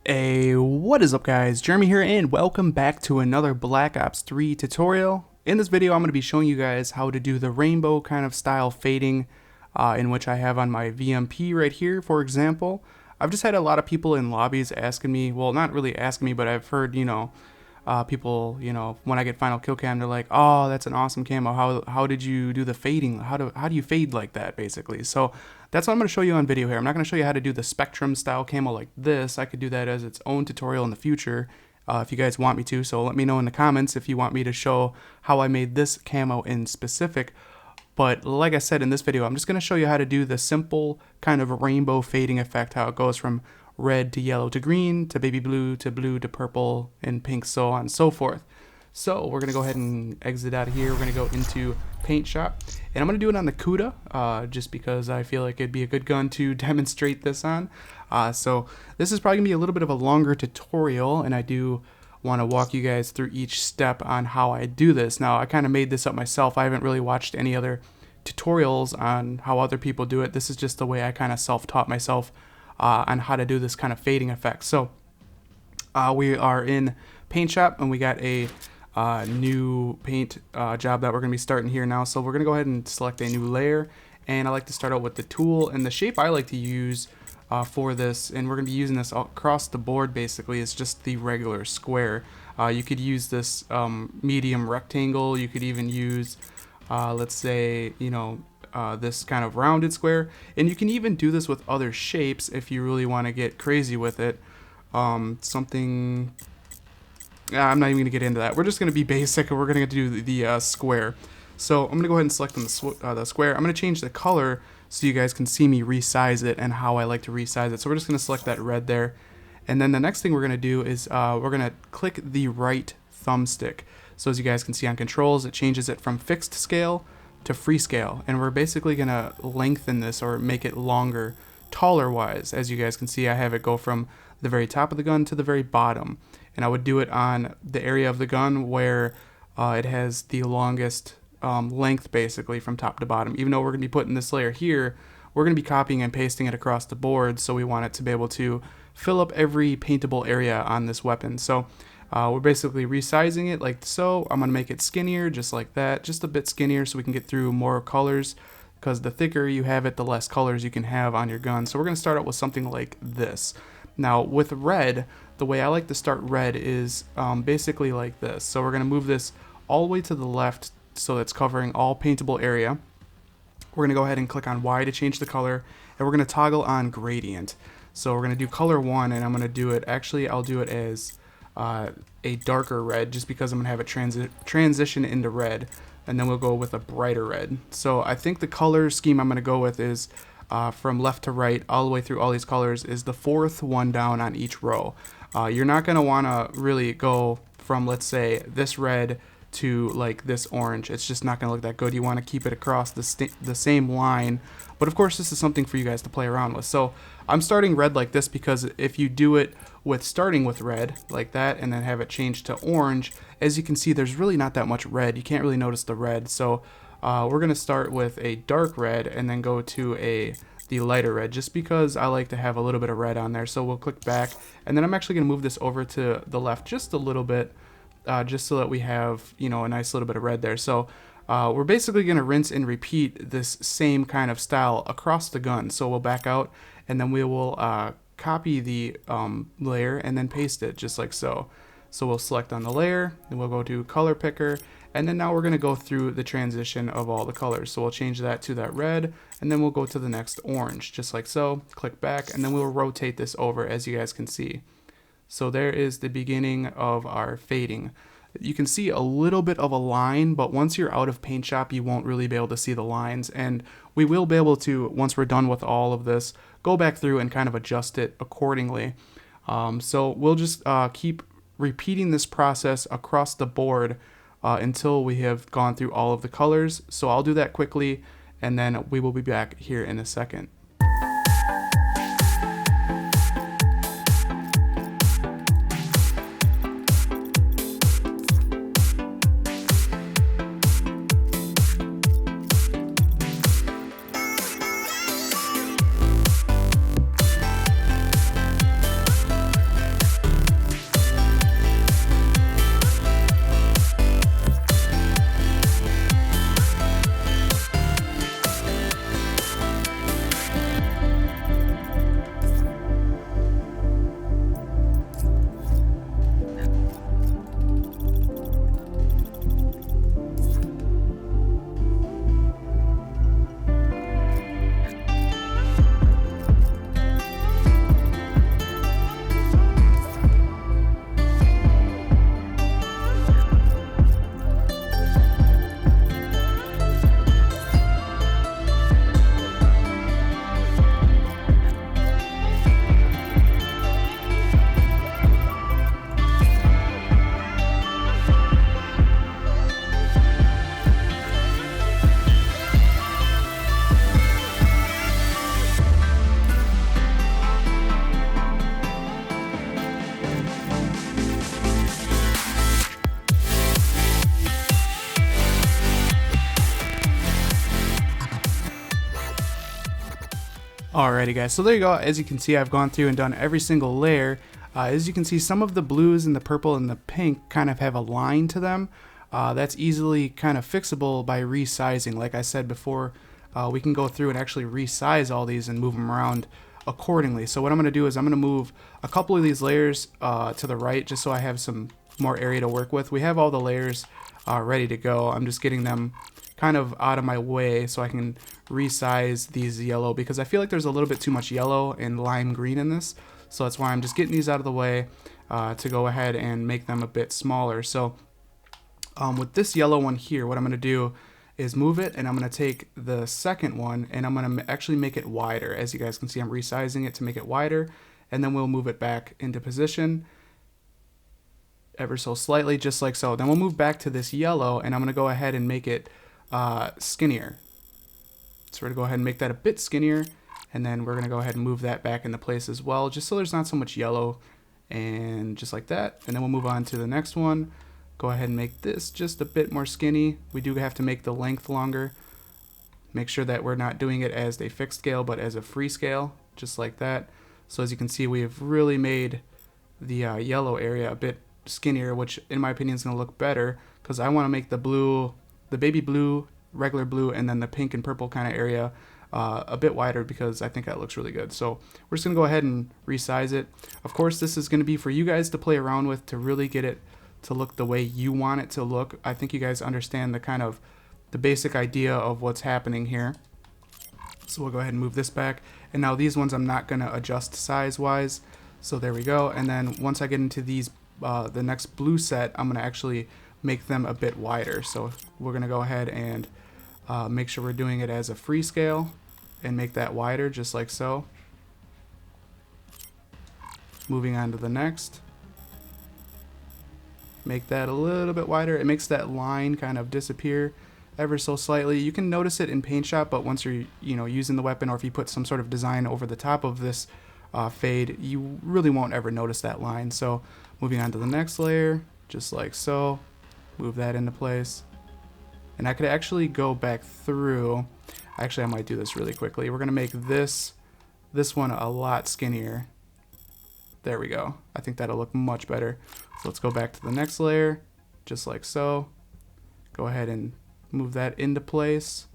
Hey, what is up guys? Jeremy here and welcome back to another Black Ops 3 tutorial. In this video I'm going to be showing you guys how to do the rainbow kind of style fading in which I have on my VMP right here, for example. I've just had a lot of people in lobbies asking me, well, not really asking me, but I've heard, people, when I get final kill cam, they're like, oh, that's an awesome camo. How did you do the fading? How do you fade like that, basically? So that's what I'm going to show you on video here. I'm not going to show you how to do the spectrum style camo like this. I could do that as its own tutorial in the future if you guys want me to. So let me know in the comments if you want me to show how I made this camo in specific. But like I said in this video, I'm just going to show you how to do the simple kind of rainbow fading effect, how it goes from red to yellow to green to baby blue to purple and pink, so on and so forth. So we're going to go ahead and exit out of here. We're going to go into Paint Shop, and I'm going to do it on the Kuda just because I feel like it'd be a good gun to demonstrate this on. So this is probably going to be a little bit of a longer tutorial, and I do want to walk you guys through each step on how I do this. Now, I kind of made this up myself. I haven't really watched any other tutorials on how other people do it. This is just the way I kind of self-taught myself on how to do this kind of fading effect. So we are in Paint Shop, and we got a new paint job that we're going to be starting here now. So we're going to go ahead and select a new layer, and I like to start out with the tool, and the shape I like to use for this, and we're going to be using this across the board basically, is just the regular square. You could use this medium rectangle. You could even use let's say this kind of rounded square, and you can even do this with other shapes if you really want to get crazy with it. I'm not even going to get into that. We're just going to be basic, and we're going to do the square. So I'm going to go ahead and select the square. I'm going to change the color so you guys can see me resize it and how I like to resize it. So we're just going to select that red there. And then the next thing we're going to do is we're going to click the right thumbstick. So as you guys can see on controls, it changes it from fixed scale to free scale. And we're basically going to lengthen this or make it longer, taller wise. As you guys can see, I have it go from the very top of the gun to the very bottom. And I would do it on the area of the gun where it has the longest length, basically from top to bottom. Even though we're going to be putting this layer here, we're going to be copying and pasting it across the board, so we want it to be able to fill up every paintable area on this weapon. So we're basically resizing it like so. I'm going to make it skinnier, just like that, just a bit skinnier so we can get through more colors, because the thicker you have it, the less colors you can have on your gun. So we're going to start out with something like this. Now with red, the way I like to start red is basically like this. So we're going to move this all the way to the left so it's covering all paintable area. We're going to go ahead and click on Y to change the color, and we're going to toggle on gradient. So we're going to do color 1, and I'm going to do it, actually I'll do it as a darker red, just because I'm going to have it transition into red, and then we'll go with a brighter red. So I think the color scheme I'm going to go with is from left to right all the way through all these colors is the fourth one down on each row. You're not going to want to really go from, let's say, this red to like this orange. It's just not going to look that good. You want to keep it across the same line, but of course this is something for you guys to play around with. So I'm starting red like this because if you do it with starting with red like that and then have it change to orange, as you can see there's really not that much red. You can't really notice the red. So we're going to start with a dark red and then go to the lighter red, just because I like to have a little bit of red on there. So we'll click back, and then I'm actually going to move this over to the left just a little bit, just so that we have a nice little bit of red there. So we're basically going to rinse and repeat this same kind of style across the gun. So we'll back out, and then we will copy the layer and then paste it just like so. So we'll select on the layer, and we'll go to color picker, and then now we're going to go through the transition of all the colors. So we'll change that to that red, and then we'll go to the next orange just like so. Click back, and then we'll rotate this over, as you guys can see. So there is the beginning of our fading. You can see a little bit of a line, but once you're out of Paint Shop, you won't really be able to see the lines. And we will be able to, once we're done with all of this, go back through and kind of adjust it accordingly. So we'll just keep repeating this process across the board until we have gone through all of the colors. So I'll do that quickly, and then we will be back here in a second. Alrighty guys, so there you go. As you can see, I've gone through and done every single layer. As you can see, some of the blues and the purple and the pink kind of have a line to them. That's easily kind of fixable by resizing. Like I said before, we can go through and actually resize all these and move them around accordingly. So what I'm going to do is I'm going to move a couple of these layers to the right just so I have some more area to work with. We have all the layers ready to go. I'm just getting them kind of out of my way so I can resize these yellow, because I feel like there's a little bit too much yellow and lime green in this. So that's why I'm just getting these out of the way to go ahead and make them a bit smaller. So with this yellow one here, what I'm going to do is move it, and I'm going to take the second one and I'm going to actually make it wider. As you guys can see, I'm resizing it to make it wider, and then we'll move it back into position ever so slightly, just like so. Then we'll move back to this yellow, and I'm going to go ahead and make it skinnier. So we're going to go ahead and make that a bit skinnier, and then we're going to go ahead and move that back into place as well, just so there's not so much yellow, and just like that. And then we'll move on to the next one. Go ahead and make this just a bit more skinny. We do have to make the length longer. Make sure that we're not doing it as a fixed scale, but as a free scale, just like that. So as you can see, we have really made the yellow area a bit skinnier, which in my opinion is going to look better, because I want to make the blue, the baby blue, regular blue, and then the pink and purple kind of area a bit wider, because I think that looks really good. So we're just going to go ahead and resize it. Of course, this is going to be for you guys to play around with to really get it to look the way you want it to look. I think you guys understand the kind of the basic idea of what's happening here. So we'll go ahead and move this back. And now these ones I'm not going to adjust size wise. So there we go. And then once I get into these the next blue set, I'm going to actually make them a bit wider. So we're going to go ahead and make sure we're doing it as a free scale and make that wider, just like so. Moving on to the next. Make that a little bit wider. It makes that line kind of disappear ever so slightly. You can notice it in Paint Shop, but once you're using the weapon, or if you put some sort of design over the top of this fade, you really won't ever notice that line. So moving on to the next layer, just like so. Move that into place. And I could actually go back through. Actually, I might do this really quickly. We're going to make this one a lot skinnier. There we go. I think that'll look much better. So let's go back to the next layer, just like so. Go ahead and move that into place.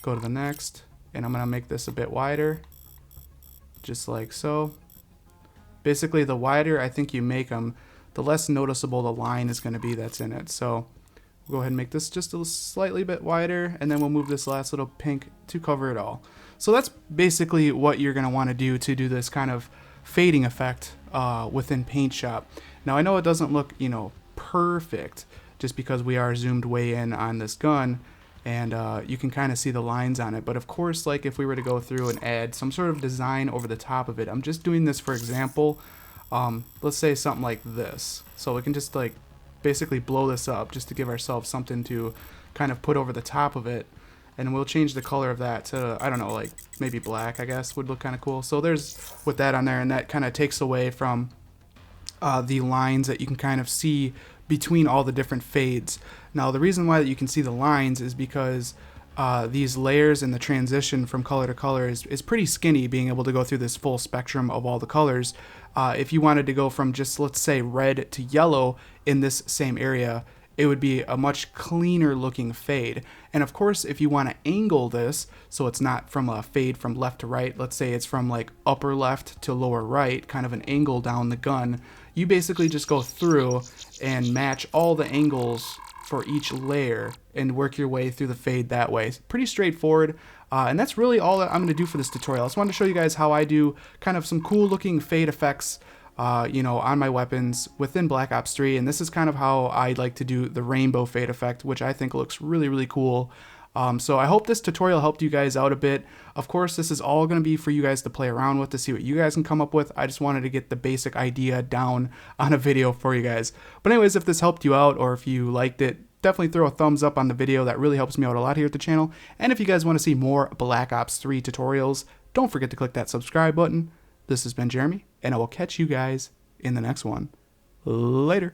Go to the next, and I'm going to make this a bit wider, just like so. Basically, the wider I think you make them, the less noticeable the line is going to be that's in it. So we'll go ahead and make this just a slightly bit wider, and then we'll move this last little pink to cover it all. So that's basically what you're going to want to do this kind of fading effect within Paint Shop. Now I know it doesn't look, perfect, just because we are zoomed way in on this gun, and you can kind of see the lines on it. But of course, like if we were to go through and add some sort of design over the top of it, I'm just doing this for example. Let's say something like this. So we can just like basically blow this up just to give ourselves something to kind of put over the top of it. And we'll change the color of that to, I don't know, like maybe black, I guess would look kind of cool. So there's with that on there, and that kind of takes away from the lines that you can kind of see between all the different fades. Now the reason why that you can see the lines is because these layers and the transition from color to color is pretty skinny, being able to go through this full spectrum of all the colors. If you wanted to go from just, let's say, red to yellow in this same area, it would be a much cleaner looking fade. And of course, if you want to angle this so it's not from a fade from left to right, let's say it's from like upper left to lower right, kind of an angle down the gun, you basically just go through and match all the angles for each layer and work your way through the fade that way. It's pretty straightforward. And that's really all that I'm going to do for this tutorial. I just wanted to show you guys how I do kind of some cool looking fade effects on my weapons within Black Ops 3, and this is kind of how I like to do the rainbow fade effect, which I think looks really, really cool. So I hope this tutorial helped you guys out a bit. Of course, this is all going to be for you guys to play around with to see what you guys can come up with. I just wanted to get the basic idea down on a video for you guys. But anyways, if this helped you out, or if you liked it, definitely throw a thumbs up on the video. That really helps me out a lot here at the channel. And if you guys want to see more Black Ops 3 tutorials, don't forget to click that subscribe button. This has been Jeremy, and I will catch you guys in the next one. Later.